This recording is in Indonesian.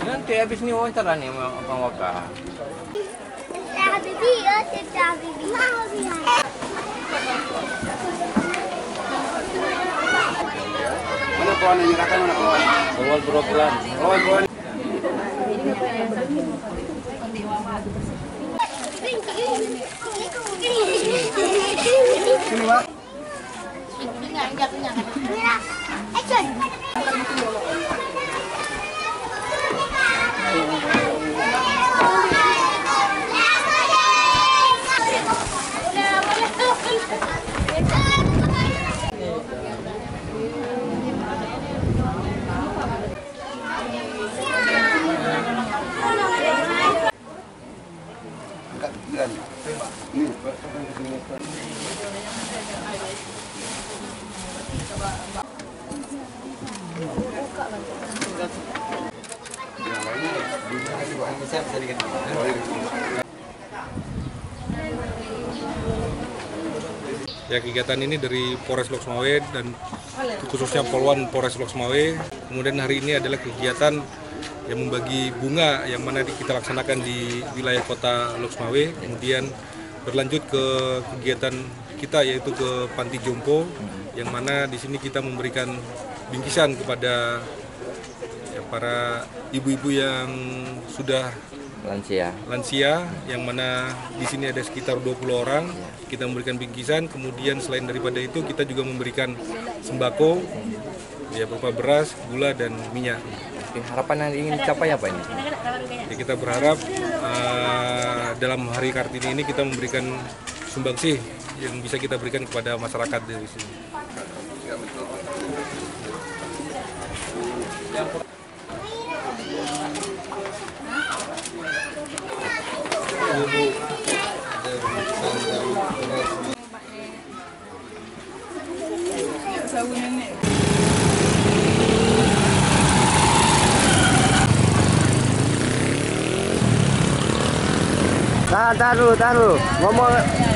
Nanti habis ini wawancara nih sama Bang Waka. Mana kawan yang nyerahkan mana kawan? Awal perwakilan. Oh, kawan. Sini, Pak. Ya, kegiatan ini dari Polres Loksmawe dan khususnya Polwan Polres Loksmawe. Kemudian hari ini adalah kegiatan yang membagi bunga yang mana kita laksanakan di wilayah kota Loksmawe. Kemudian berlanjut ke kegiatan kita yaitu ke Panti Jompo, yang mana di sini kita memberikan bingkisan kepada para ibu-ibu yang sudah lansia, yang mana di sini ada sekitar 20 orang. Kita memberikan bingkisan, kemudian selain daripada itu kita juga memberikan sembako, ya berupa beras, gula dan minyak. Harapan yang ingin dicapai apa ini? Ya, kita berharap dalam Hari Kartini ini kita memberikan sumbangsih yang bisa kita berikan kepada masyarakat di sini. Taruh, ngomong.